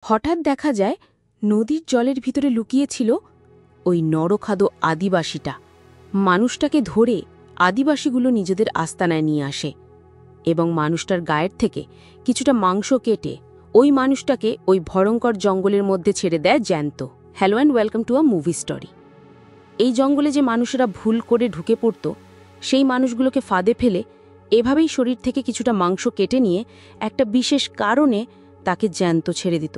হঠাৎ দেখা যায় নদীর জলের ভিতরে লুকিয়েছিল ওই নরখাদো আদিবাসীটা। মানুষটাকে ধরে আদিবাসীগুলো নিজেদের আস্তানায় নিয়ে আসে এবং মানুষটার গায়ের থেকে কিছুটা মাংস কেটে ওই মানুষটাকে ওই ভয়ঙ্কর জঙ্গলের মধ্যে ছেড়ে দেয় জ্যান্ত। Hello and welcome to a movie story. এই জঙ্গলে যে মানুষেরা ভুল করে ঢুকে পড়ত, সেই মানুষগুলোকে ফাঁদে ফেলে এভাবেই শরীর থেকে কিছুটা মাংস কেটে নিয়ে একটা বিশেষ কারণে তাকে জ্যান্ত ছেড়ে দিত।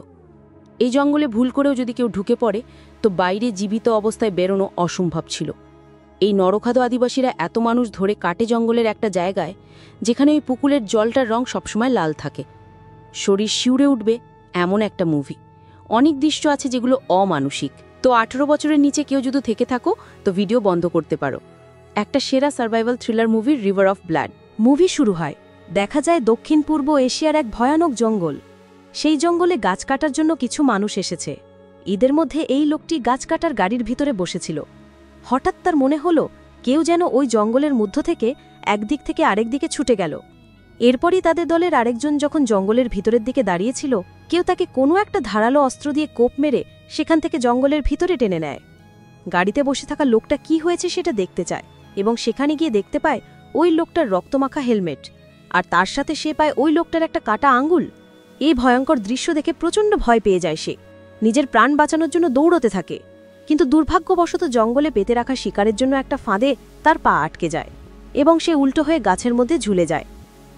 এই জঙ্গলে ভুল করেও যদি কেউ ঢুকে পড়ে তো বাইরে জীবিত অবস্থায় বেরোনো অসম্ভব ছিল। এই নরখাদো আদিবাসীরা এত মানুষ ধরে কাটে জঙ্গলের একটা জায়গায় যেখানে ওই পুকুরের জলটার রং সবসময় লাল থাকে। শরীর শিউরে উঠবে এমন একটা মুভি। অনেক দৃশ্য আছে যেগুলো অমানুষিক। তো 18 বছরের নিচে কেউ যদি থেকে থাকো তো ভিডিও বন্ধ করতে পারো। একটা সেরা survival thriller movie river of blood. Movie শুরু হয়, দেখা যায় দক্ষিণ পূর্ব এশিয়ার এক ভয়ানক জঙ্গল। সেই জঙ্গলে গাছ কাটার জন্য কিছু মানুষ এসেছে। ঈদের মধ্যে এই লোকটি গাছ কাটার গাড়ির ভিতরে বসেছিল। হঠাৎ তার মনে হলো কেউ যেন ওই জঙ্গলের মধ্য থেকে একদিক থেকে আরেক দিকে ছুটে গেল। এরপরই তাদের দলের আরেকজন যখন জঙ্গলের ভিতরের দিকে দাঁড়িয়েছিল, কেউ তাকে কোনো একটা ধারালো অস্ত্র দিয়ে কোপ মেরে সেখান থেকে জঙ্গলের ভিতরে টেনে নেয়। গাড়িতে বসে থাকা লোকটা কি হয়েছে সেটা দেখতে চায় এবং সেখানে গিয়ে দেখতে পায় ওই লোকটার রক্তমাখা হেলমেট, আর তার সাথে সে পায় ওই লোকটার একটা কাটা আঙ্গুল। এই ভয়ঙ্কর দৃশ্য দেখে প্রচণ্ড ভয় পেয়ে যায় সে। নিজের প্রাণ বাঁচানোর জন্য দৌড়তে থাকে, কিন্তু দুর্ভাগ্যবশত জঙ্গলে পেতে রাখা শিকারের জন্য একটা ফাঁদে তার পা আটকে যায় এবং সে উল্টো হয়ে গাছের মধ্যে ঝুলে যায়।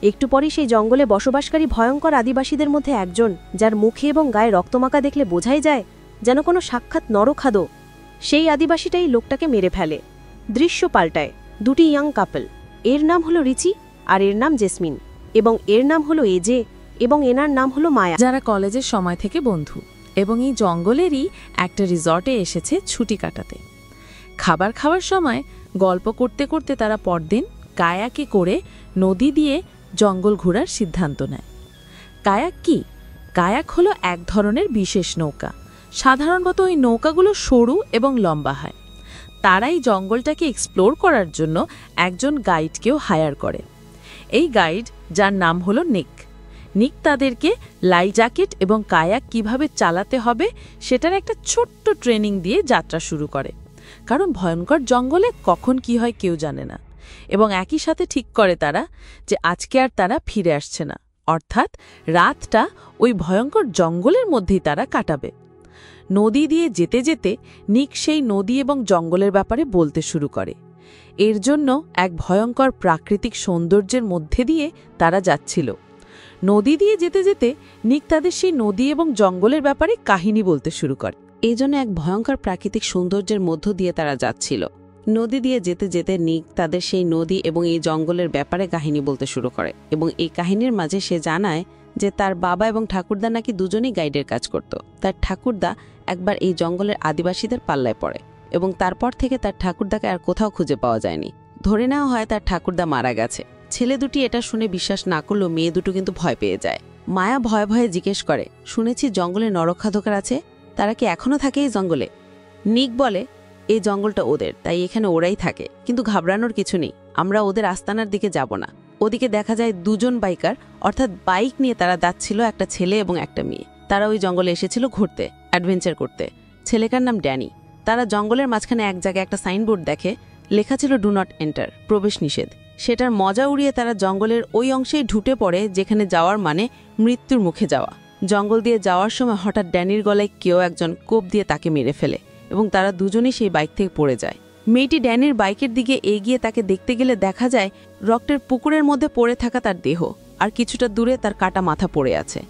একটু পরই সেই জঙ্গলে বসবাসকারী ভয়ঙ্কর আদিবাসীদের মধ্যে একজন, যার মুখে এবং গায়ে রক্তমাখা দেখলে বোঝাই যায় যেন কোনো সাক্ষাৎ নরখাদো, সেই আদিবাসীটাই লোকটাকে মেরে ফেলে। দৃশ্য পাল্টায়। দুটি ইয়াং কাপল, এর নাম হলো রিচি আর এর নাম জেসমিন, এবং এর নাম হলো এজে এবং এনার নাম হলো মায়া, যারা কলেজের সময় থেকে বন্ধু এবং এই জঙ্গলেরই একটা রিসর্টে এসেছে ছুটি কাটাতে। খাবার খাওয়ার সময় গল্প করতে করতে তারা পরদিন কায়াকে করে নদী দিয়ে জঙ্গল ঘোরার সিদ্ধান্ত নেয়। কায়াক কি? কায়াক হলো এক ধরনের বিশেষ নৌকা। সাধারণত ওই নৌকাগুলো সরু এবং লম্বা হয়। তারাই জঙ্গলটাকে এক্সপ্লোর করার জন্য একজন গাইডকেও হায়ার করে। এই গাইড, যার নাম হলো নিক তাদেরকে লাইফ জ্যাকেট এবং কায়াক কিভাবে চালাতে হবে সেটার একটা ছোট্ট ট্রেনিং দিয়ে যাত্রা শুরু করে। কারণ ভয়ঙ্কর জঙ্গলে কখন কি হয় কেউ জানে না। এবং একই সাথে ঠিক করে তারা যে আজকে আর তারা ফিরে আসছে না, অর্থাৎ রাতটা ওই ভয়ঙ্কর জঙ্গলের মধ্যেই তারা কাটাবে। নদী দিয়ে যেতে যেতে নিক সেই নদী এবং জঙ্গলের ব্যাপারে বলতে শুরু করে। এর জন্য এক ভয়ঙ্কর প্রাকৃতিক সৌন্দর্যের মধ্যে দিয়ে তারা যাচ্ছিল। নদী দিয়ে যেতে যেতে নিক তাদের সেই নদী এবং জঙ্গলের ব্যাপারে কাহিনী বলতে শুরু করে। এই জন্য এক ভয়ঙ্কর প্রাকৃতিক সৌন্দর্যের মধ্য দিয়ে তারা যাচ্ছিল। নদী দিয়ে যেতে যেতে নিক তাদের সেই নদী এবং এই জঙ্গলের ব্যাপারে কাহিনী বলতে শুরু করে এবং এই কাহিনীর মাঝে সে জানায় যে তার বাবা এবং ঠাকুরদা নাকি দুজনেই গাইডের কাজ করত। তার ঠাকুরদা একবার এই জঙ্গলের আদিবাসীদের পাল্লায় পড়ে এবং তারপর থেকে তার ঠাকুরদাকে আর কোথাও খুঁজে পাওয়া যায়নি। ধরে নেওয়া হয় তার ঠাকুরদা মারা গেছে। ছেলে দুটি এটা শুনে বিশ্বাস না করলেও মেয়ে দুটো কিন্তু ভয় পেয়ে যায়। মায়া ভয়ে ভয়ে জিজ্ঞেস করে, শুনেছি জঙ্গলে নরখাদকার আছে, তারা কি এখনও থাকে এই জঙ্গলে? নিক বলে, এই জঙ্গলটা ওদের, তাই এখানে ওরাই থাকে, কিন্তু ঘাবড়ানোর কিছু নেই, আমরা ওদের আস্তানার দিকে যাব না। ওদিকে দেখা যায় দুজন বাইকার, অর্থাৎ বাইক নিয়ে তারা যাচ্ছিল, একটা ছেলে এবং একটা মেয়ে। তারা ওই জঙ্গলে এসেছিল ঘুরতে, অ্যাডভেঞ্চার করতে। ছেলেকার নাম ড্যানি। তারা জঙ্গলের মাঝখানে এক জায়গায় একটা সাইনবোর্ড দেখে, লেখা ছিল ডু নট এন্টার, প্রবেশ নিষেধ। সেটার মজা উড়িয়ে তারা জঙ্গলের ওই অংশেই ঢুটে পড়ে যেখানে যাওয়ার মানে মৃত্যুর মুখে যাওয়া। জঙ্গল দিয়ে যাওয়ার সময় হঠাৎ ড্যানির গলায় কেউ একজন কোপ দিয়ে তাকে মেরে ফেলে এবং তারা দুজনেই সেই বাইক থেকে পড়ে যায়। মেয়েটি ড্যানির বাইকের দিকে এগিয়ে তাকে দেখতে গেলে দেখা যায় রক্তের পুকুরের মধ্যে পড়ে থাকা তার দেহ, আর কিছুটা দূরে তার কাটা মাথা পড়ে আছে।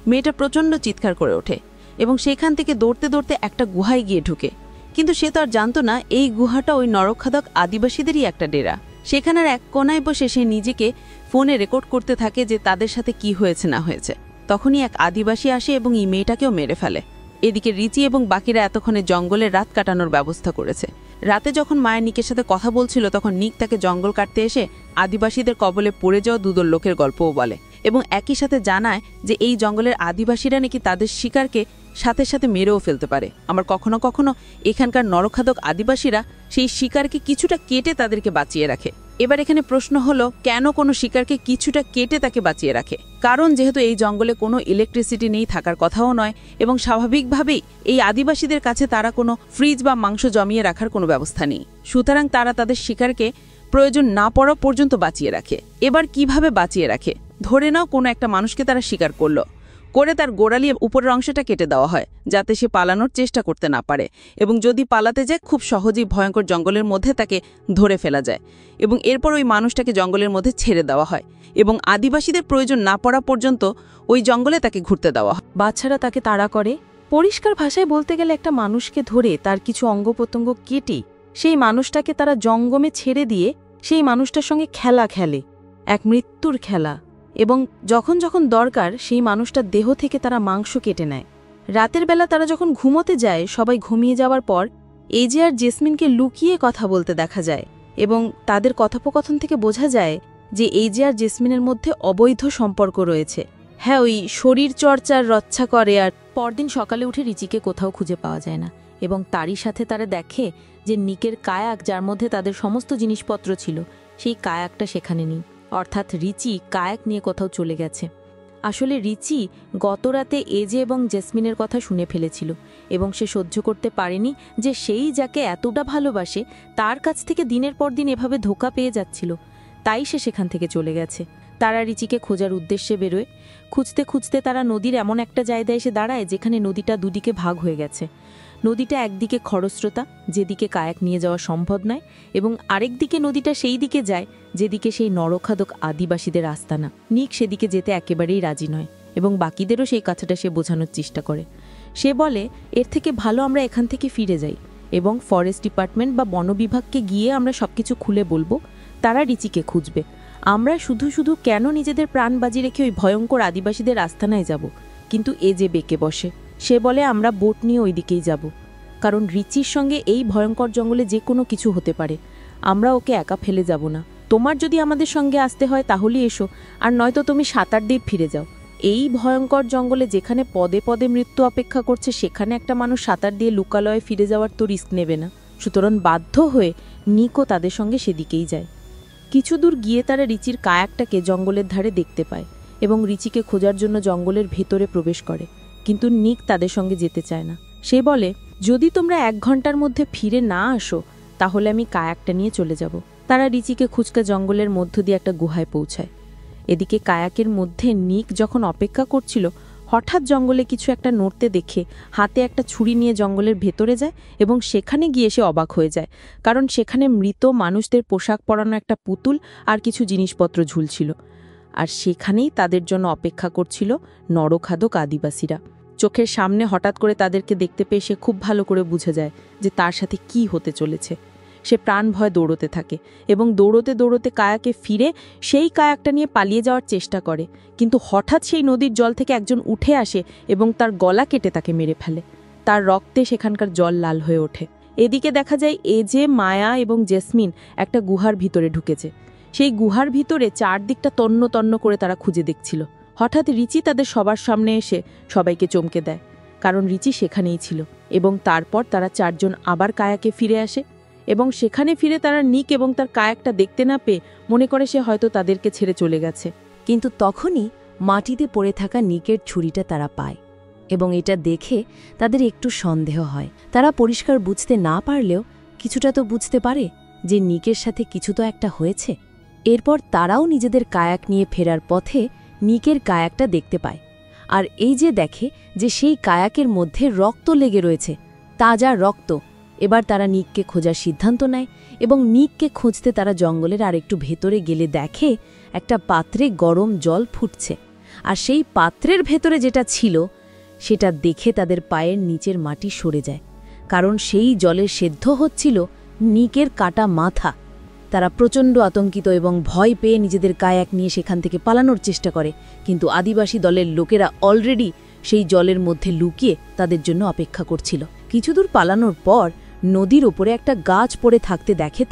মেয়েটা প্রচণ্ড চিৎকার করে ওঠে এবং সেখান থেকে দৌড়তে দৌড়তে একটা গুহায় গিয়ে ঢুকে, কিন্তু সে তো আর জানত না এই গুহাটা ওই নরখাদক আদিবাসীদেরই একটা ডেরা। সেখানের এক কোনায় বসে সে নিজেকে ফোনে রেকর্ড করতে থাকে যে তাদের সাথে কি হয়েছে না হয়েছে। তখনই এক আদিবাসী আসে এবং এই মেয়েটাকেও মেরে ফেলে। এদিকে রিচি এবং বাকিরা এতক্ষণে জঙ্গলে রাত কাটানোর ব্যবস্থা করেছে। রাতে যখন মায়ের নিকের সাথে কথা বলছিল তখন নিক তাকে জঙ্গল কাটতে এসে আদিবাসীদের কবলে পড়ে যাওয়া দুদল লোকের গল্পও বলে এবং একই সাথে জানায় যে এই জঙ্গলের আদিবাসীরা নাকি তাদের শিকারকে সাথে সাথে মেরেও ফেলতে পারে। আবার কখনো কখনো এখানকার নরখাদক আদিবাসীরা সেই শিকারকে কিছুটা কেটে তাদেরকে বাঁচিয়ে রাখে। এবার এখানে প্রশ্ন হলো, কেন কোনো শিকারকে কিছুটা কেটে তাকে বাঁচিয়ে রাখে? কারণ যেহেতু এই জঙ্গলে কোনো ইলেকট্রিসিটি নেই, থাকার কথাও নয়, এবং স্বাভাবিকভাবেই এই আদিবাসীদের কাছে তারা কোনো ফ্রিজ বা মাংস জমিয়ে রাখার কোনো ব্যবস্থা নেই। সুতরাং তারা তাদের শিকারকে প্রয়োজন না পড়া পর্যন্ত বাঁচিয়ে রাখে। এবার কিভাবে বাঁচিয়ে রাখে? ধরে নাও কোনো একটা মানুষকে তারা শিকার করলো, করে তার গোড়ালি উপরের অংশটা কেটে দেওয়া হয় যাতে সে পালানোর চেষ্টা করতে না পারে, এবং যদি পালাতে যায় খুব সহজেই ভয়ঙ্কর জঙ্গলের মধ্যে তাকে ধরে ফেলা যায়, এবং এরপর ওই মানুষটাকে জঙ্গলের মধ্যে ছেড়ে দেওয়া হয় এবং আদিবাসীদের প্রয়োজন না পড়া পর্যন্ত ওই জঙ্গলে তাকে ঘুরতে দেওয়া হয়। বাচ্চারা তাকে তাড়া করে। পরিষ্কার ভাষায় বলতে গেলে একটা মানুষকে ধরে তার কিছু অঙ্গপ্রত্যঙ্গ কেটে সেই মানুষটাকে তারা জঙ্গমে ছেড়ে দিয়ে সেই মানুষটার সঙ্গে খেলা খেলে, এক মৃত্যুর খেলা। এবং যখন যখন দরকার সেই মানুষটার দেহ থেকে তারা মাংস কেটে নেয়। রাতের বেলা তারা যখন ঘুমোতে যায়, সবাই ঘুমিয়ে যাওয়ার পর এজে আর জেসমিনকে লুকিয়ে কথা বলতে দেখা যায়, এবং তাদের কথোপকথন থেকে বোঝা যায় যে এজে আর জেসমিনের মধ্যে অবৈধ সম্পর্ক রয়েছে। হ্যাঁ, ওই শরীর চর্চার রচ্ছা করে। আর পরদিন সকালে উঠে রিচিকে কোথাও খুঁজে পাওয়া যায় না, এবং তারই সাথে তারা দেখে যে নিকের কায়াক, যার মধ্যে তাদের সমস্ত জিনিসপত্র ছিল, সেই কায়াকটা সেখানে নেই। অর্থাৎ রিচি কায়াক নিয়ে কোথাও চলে গেছে। আসলে রিচি গতরাতে এজে এবং জেসমিনের কথা শুনে ফেলেছিল, এবং সে সহ্য করতে পারেনি যে সেই যাকে এতটা ভালোবাসে তার কাছ থেকে দিনের পর দিন এভাবে ধোঁকা পেয়ে যাচ্ছিল। তাই সে সেখান থেকে চলে গেছে। তারা রিচিকে খোঁজার উদ্দেশ্যে বেরোয়। খুঁজতে খুঁজতে তারা নদীর এমন একটা জায়গায় এসে দাঁড়ায় যেখানে নদীটা দুদিকে ভাগ হয়ে গেছে। নদীটা একদিকে খরস্রোতা, যেদিকে কায়াক নিয়ে যাওয়া সম্ভব নয়, এবং আরেক দিকে নদীটা সেই দিকে যায় যেদিকে সেই নরখাদক আদিবাসীদের আস্তানা। নিক সেদিকে যেতে একেবারেই রাজি নয়, এবং বাকিদেরও সেই কথাটা সে বোঝানোর চেষ্টা করে। সে বলে, এর থেকে ভালো আমরা এখান থেকে ফিরে যাই, এবং ফরেস্ট ডিপার্টমেন্ট বা বন বিভাগকে গিয়ে আমরা সবকিছু খুলে বলবো। তারা রিচিকে খুঁজবে। আমরা শুধু শুধু কেন নিজেদের প্রাণ বাজি রেখে ওই ভয়ঙ্কর আদিবাসীদের আস্তানায় যাব? কিন্তু এ যে বেঁকে বসে, সে বলে আমরা বোট নিয়ে ওই দিকেই যাব, কারণ রিচির সঙ্গে এই ভয়ঙ্কর জঙ্গলে যে কোনো কিছু হতে পারে। আমরা ওকে একা ফেলে যাব না। তোমার যদি আমাদের সঙ্গে আসতে হয় তাহলেই এসো, আর নয়তো তুমি সাঁতার দিয়ে ফিরে যাও। এই ভয়ঙ্কর জঙ্গলে যেখানে পদে পদে মৃত্যু অপেক্ষা করছে, সেখানে একটা মানুষ সাঁতার দিয়ে লোকালয়ে ফিরে যাওয়ার তো রিস্ক নেবে না। সুতরাং বাধ্য হয়ে নিকও তাদের সঙ্গে সেদিকেই যায়। কিছু দূর গিয়ে তারা রিচির কায়াকটাকে জঙ্গলের ধারে দেখতে পায়, এবং রিচিকে খোঁজার জন্য জঙ্গলের ভেতরে প্রবেশ করে। কিন্তু নিক তাদের সঙ্গে যেতে চায় না। সে বলে, যদি তোমরা 1 ঘন্টার মধ্যে ফিরে না আসো তাহলে আমি কায়াকটা নিয়ে চলে যাব। তারা রিচিকে খুঁজকা জঙ্গলের মধ্য দিয়ে একটা গুহায় পৌঁছায়। এদিকে কায়াকের মধ্যে নিক যখন অপেক্ষা করছিল, হঠাৎ জঙ্গলে কিছু একটা নড়তে দেখে হাতে একটা ছুরি নিয়ে জঙ্গলের ভেতরে যায়, এবং সেখানে গিয়ে সে অবাক হয়ে যায়, কারণ সেখানে মৃত মানুষদের পোশাক পরানো একটা পুতুল আর কিছু জিনিসপত্র ঝুলছিল। আর সেখানেই তাদের জন্য অপেক্ষা করছিল নরখাদক আদিবাসীরা। চোখের সামনে হঠাৎ করে তাদেরকে দেখতে পেয়ে সে খুব ভালো করে বুঝে যায় যে তার সাথে কি হতে চলেছে। সে প্রাণ ভয় দৌড়তে থাকে, এবং দৌড়তে দৌড়তে কায়াকে ফিরে সেই কায়াকটা নিয়ে পালিয়ে যাওয়ার চেষ্টা করে। কিন্তু হঠাৎ সেই নদীর জল থেকে একজন উঠে আসে এবং তার গলা কেটে তাকে মেরে ফেলে। তার রক্তে সেখানকার জল লাল হয়ে ওঠে। এদিকে দেখা যায় এজে, মায়া এবং জেসমিন একটা গুহার ভিতরে ঢুকেছে। সেই গুহার ভিতরে চারদিকটা তন্ন তন্ন করে তারা খুঁজে দেখছিল। হঠাৎ রিচি তাদের সবার সামনে এসে সবাইকে চমকে দেয়, কারণ রিচি সেখানেই ছিল। এবং তারপর তারা 4 জন আবার কায়াকে ফিরে আসে, এবং সেখানে ফিরে তারা নিক এবং তার কায়াকটা দেখতে না পেয়ে মনে করে সে হয়তো তাদেরকে ছেড়ে চলে গেছে। কিন্তু তখনই মাটিতে পড়ে থাকা নিকের ছুরিটা তারা পায়, এবং এটা দেখে তাদের একটু সন্দেহ হয়। তারা পরিষ্কার বুঝতে না পারলেও কিছুটা তো বুঝতে পারে যে নিকের সাথে কিছু তো একটা হয়েছে। এরপর তারাও নিজেদের কায়াক নিয়ে ফেরার পথে নিকের কায়াকটা দেখতে পায়, আর এই যে দেখে যে সেই কায়াকের মধ্যে রক্ত লেগে রয়েছে, তাজা রক্ত। এবার তারা নিককে খোঁজার সিদ্ধান্ত নেয়, এবং নিককে খুঁজতে তারা জঙ্গলের আর একটু ভেতরে গেলে দেখে একটা পাত্রে গরম জল ফুটছে, আর সেই পাত্রের ভেতরে যেটা ছিল সেটা দেখে তাদের পায়ের নিচের মাটি সরে যায়, কারণ সেই জলে সেদ্ধ হচ্ছিল নিকের কাটা মাথা। তারা প্রচণ্ড আতঙ্কিত এবং ভয় পেয়ে নিজেদের কায়াক নিয়ে সেখান থেকে পালানোর চেষ্টা করে, কিন্তু আদিবাসী দলের লোকেরা অলরেডি সেই জলের মধ্যে লুকিয়ে তাদের জন্য অপেক্ষা করছিল। কিছুদূর পালানোর পর নদীর ওপরে একটা গাছ পড়ে থাকতে দেখে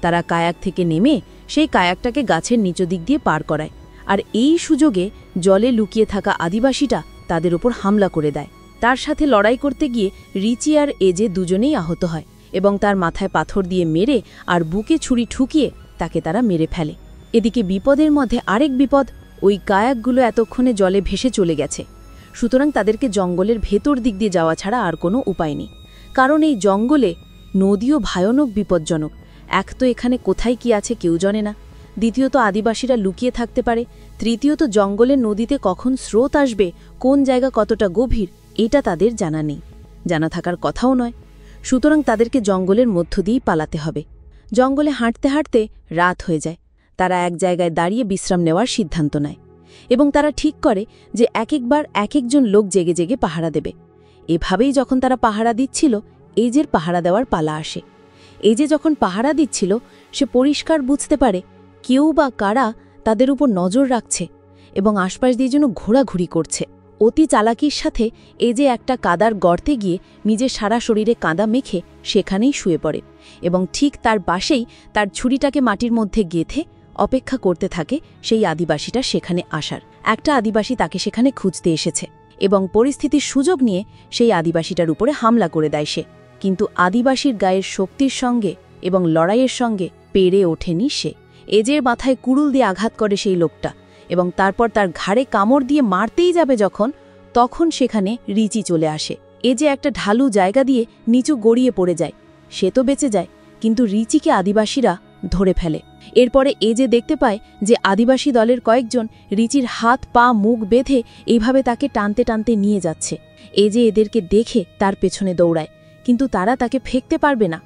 তারা কায়াক থেকে নেমে সেই কায়াকটাকে গাছের নিচ দিক দিয়ে পার করায়, আর এই সুযোগে জলে লুকিয়ে থাকা আদিবাসীটা তাদের ওপর হামলা করে দেয়। তার সাথে লড়াই করতে গিয়ে রিচি আর এজে দুজনেই আহত হয়, এবং তার মাথায় পাথর দিয়ে মেরে আর বুকে ছুরি ঠুকিয়ে তাকে তারা মেরে ফেলে। এদিকে বিপদের মধ্যে আরেক বিপদ, ওই কায়াকগুলো এতক্ষণে জলে ভেসে চলে গেছে। সুতরাং তাদেরকে জঙ্গলের ভেতর দিক দিয়ে যাওয়া ছাড়া আর কোনো উপায় নেই, কারণ এই জঙ্গলে নদীও ভয়ানক বিপজ্জনক। এক তো এখানে কোথায় কি আছে কেউ জানে না, দ্বিতীয়ত আদিবাসীরা লুকিয়ে থাকতে পারে, তৃতীয়ত জঙ্গলের নদীতে কখন স্রোত আসবে, কোন জায়গা কতটা গভীর, এটা তাদের জানা নেই, জানা থাকার কথাও নয়। সুতরাং তাদেরকে জঙ্গলের মধ্য দিয়েই পালাতে হবে। জঙ্গলে হাঁটতে হাঁটতে রাত হয়ে যায়। তারা এক জায়গায় দাঁড়িয়ে বিশ্রাম নেওয়ার সিদ্ধান্ত নেয় এবং তারা ঠিক করে যে একবার এক একজন লোক জেগে জেগে পাহারা দেবে। এভাবেই যখন তারা পাহারা দিচ্ছিল, এজের পাহারা দেওয়ার পালা আসে। এজে যখন পাহারা দিচ্ছিল, সে পরিষ্কার বুঝতে পারে কেউ বা কারা তাদের উপর নজর রাখছে এবং আশপাশ দিয়ে যেন ঘোরাঘুরি করছে। অতি চালাকির সাথে এজে একটা কাদার গর্তে গিয়ে নিজের সারা শরীরে কাদা মেখে সেখানেই শুয়ে পড়ে এবং ঠিক তার পাশেই তার ছুরিটাকে মাটির মধ্যে গেঁথে অপেক্ষা করতে থাকে সেই আদিবাসীটা সেখানে আসার। একটা আদিবাসী তাকে সেখানে খুঁজতে এসেছে এবং পরিস্থিতির সুযোগ নিয়ে সেই আদিবাসীটার উপরে হামলা করে দেয় সে। কিন্তু আদিবাসীর গায়ের শক্তির সঙ্গে এবং লড়াইয়ের সঙ্গে পেরে ওঠেনি সে। এজের মাথায় কুড়ুল দিয়ে আঘাত করে সেই লোকটা এবং তারপর তার ঘাড়ে কামড় দিয়ে মারতেই যাবে তখন সেখানে রিচি চলে আসে। এজে একটা ঢালু জায়গা দিয়ে নিচু গড়িয়ে পড়ে যায়। সে তো বেঁচে যায়, কিন্তু রিচিকে আদিবাসীরা ধরে ফেলে। এরপরে এজে দেখতে পায় যে আদিবাসী দলের কয়েকজন রিচির হাত পা মুখ বেঁধে এইভাবে তাকে টানতে টানতে নিয়ে যাচ্ছে। এজে এদেরকে দেখে তার পেছনে দৌড়ায়, কিন্তু তারা তাকে ফেকতে পারবে না।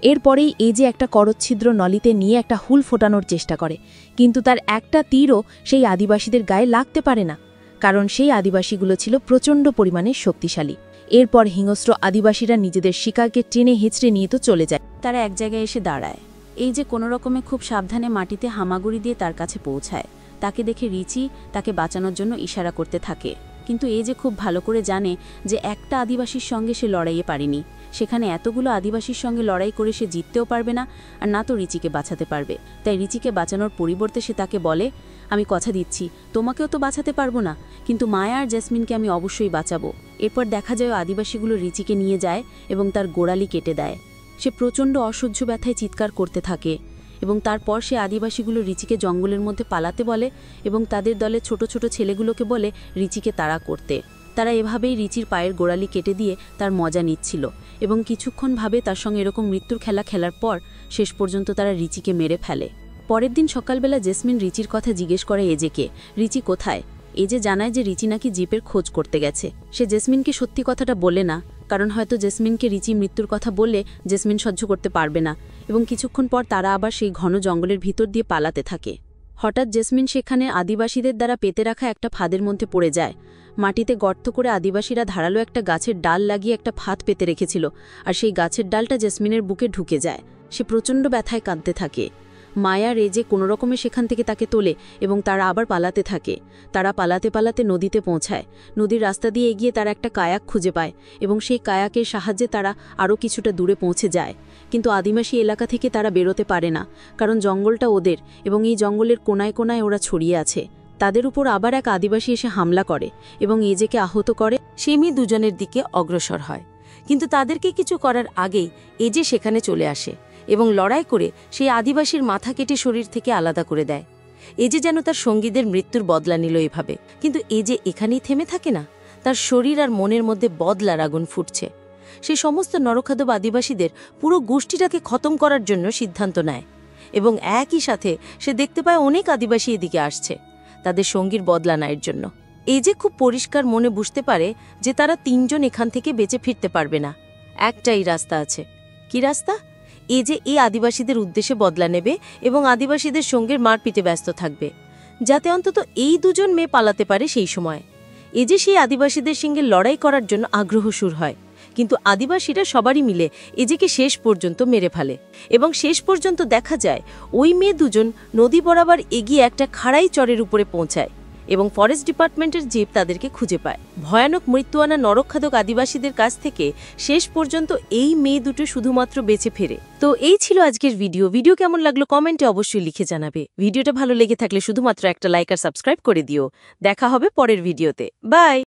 এরপরেই এজে একটা করচ্ছিদ্র নলিতে নিয়ে একটা হুল ফোটানোর চেষ্টা করে, কিন্তু তার একটা তীরও সেই আদিবাসীদের গায়ে লাগতে পারে না, কারণ সেই আদিবাসীগুলো ছিল প্রচণ্ড পরিমাণে শক্তিশালী। এরপর হিংস্র আদিবাসীরা নিজেদের শিকারকে টেনে হিঁচড়ে নিয়ে তো চলে যায়। তারা এক জায়গায় এসে দাঁড়ায়। এই যে কোনো রকমে খুব সাবধানে মাটিতে হামাগুড়ি দিয়ে তার কাছে পৌঁছায়। তাকে দেখে রিচি তাকে বাঁচানোর জন্য ইশারা করতে থাকে, কিন্তু এই যে খুব ভালো করে জানে যে একটা আদিবাসীর সঙ্গে সে লড়াইয়ে পারেনি। সেখানে এতগুলো আদিবাসীর সঙ্গে লড়াই করে সে জিততেও পারবে না, আর না তো রিচিকে বাঁচাতে পারবে। তাই রিচিকে বাঁচানোর পরিবর্তে সে তাকে বলে, আমি কথা দিচ্ছি তোমাকেও তো বাঁচাতে পারবো না, কিন্তু মায়া আর জেসমিনকে আমি অবশ্যই বাঁচাবো। এরপর দেখা যায় আদিবাসীগুলো রিচিকে নিয়ে যায় এবং তার গোড়ালি কেটে দেয়। সে প্রচণ্ড অসহ্য ব্যথায় চিৎকার করতে থাকে এবং তারপর সে আদিবাসীগুলো রিচিকে জঙ্গলের মধ্যে পালাতে বলে এবং তাদের দলের ছোট ছোট ছেলেগুলোকে বলে রিচিকে তাড়া করতে। তারা এভাবেই রিচির পায়ের গোড়ালি কেটে দিয়ে তার মজা নিচ্ছিল এবং কিছুক্ষণ ভাবে তার সঙ্গে এরকম মৃত্যুর খেলা খেলার পর শেষ পর্যন্ত তারা রিচিকে মেরে ফেলে। পরের দিন সকালবেলা জেসমিন রিচির কথা জিজ্ঞেস করে এজেকে, রিচি কোথায়? এজে জানায় যে রিচি নাকি জিপের খোঁজ করতে গেছে। সে জেসমিনকে সত্যি কথাটা বলে না, কারণ হয়তো জেসমিনকে রিচি মৃত্যুর কথা বললে জেসমিন সহ্য করতে পারবে না এবং কিছুক্ষণ পর তারা আবার সেই ঘন জঙ্গলের ভিতর দিয়ে পালাতে থাকে। হঠাৎ জেসমিন সেখানে আদিবাসীদের দ্বারা পেতে রাখা একটা ফাঁদের মধ্যে পড়ে যায়। মাটিতে গর্ত করে আদিবাসীরা ধারালো একটা গাছের ডাল লাগিয়ে একটা ফাঁদ পেতে রেখেছিল, আর সেই গাছের ডালটা জেসমিনের বুকে ঢুকে যায়। সে প্রচণ্ড ব্যথায় কাঁদতে থাকে। মায়া রেজে কোনোরকমে সেখান থেকে তাকে তোলে এবং তারা আবার পালাতে থাকে। তারা পালাতে পালাতে নদীতে পৌঁছায়। নদীর রাস্তা দিয়ে এগিয়ে তারা একটা কায়াক খুঁজে পায় এবং সেই কায়াকের সাহায্যে তারা আরও কিছুটা দূরে পৌঁছে যায়। কিন্তু আদিবাসী এলাকা থেকে তারা বেরোতে পারে না, কারণ জঙ্গলটা ওদের এবং এই জঙ্গলের কোনায় কোনায় ওরা ছড়িয়ে আছে। তাদের উপর আবার এক আদিবাসী এসে হামলা করে এবং এজেকে আহত করে। সেমি দুজনের দিকে অগ্রসর হয়, কিন্তু তাদেরকে কিছু করার আগেই এজে সেখানে চলে আসে এবং লড়াই করে সেই আদিবাসীর মাথা কেটে শরীর থেকে আলাদা করে দেয়। এজে যেন তার সঙ্গীদের মৃত্যুর বদলা নিল এভাবে। কিন্তু এজে এখানেই থেমে থাকে না, তার শরীর আর মনের মধ্যে বদলার আগুন ফুটছে। সে সমস্ত নরখাদক আদিবাসীদের পুরো গোষ্ঠীটাকে খতম করার জন্য সিদ্ধান্ত নেয় এবং একই সাথে সে দেখতে পায় অনেক আদিবাসী এদিকে আসছে তাদের সঙ্গীর বদলা নেয়ার জন্য। এজে খুব পরিষ্কার মনে বুঝতে পারে যে তারা তিনজন এখান থেকে বেঁচে ফিরতে পারবে না। একটাই রাস্তা আছে। কি রাস্তা? এজে এই আদিবাসীদের উদ্দেশ্যে বদলা নেবে এবং আদিবাসীদের সঙ্গের মারপিটে ব্যস্ত থাকবে, যাতে অন্তত এই দুজন মেয়ে পালাতে পারে। সেই সময় এজে সেই আদিবাসীদের সঙ্গে লড়াই করার জন্য আগ্রহ শুরু হয়, কিন্তু আদিবাসীরা সবারই মিলে এজেকে শেষ পর্যন্ত মেরে ফেলে এবং শেষ পর্যন্ত দেখা যায় ওই মেয়ে দুজন নদী বরাবর এগিয়ে একটা খাড়াই চরের উপরে পৌঁছায় এবং ফরেস্ট ডিপার্টমেন্টের জিপ তাদেরকে খুঁজে পায়। ভয়ানক মৃত্যু আনা নরখাদক আদিবাসীদের কাছ থেকে শেষ পর্যন্ত এই মেয়ে দুটো শুধুমাত্র বেঁচে ফেরে। তো এই ছিল আজকের ভিডিও কেমন লাগলো কমেন্টে অবশ্যই লিখে জানাবে। ভিডিওটা ভালো লেগে থাকলে শুধুমাত্র একটা লাইক আর সাবস্ক্রাইব করে দিও। দেখা হবে পরের ভিডিওতে। বাই।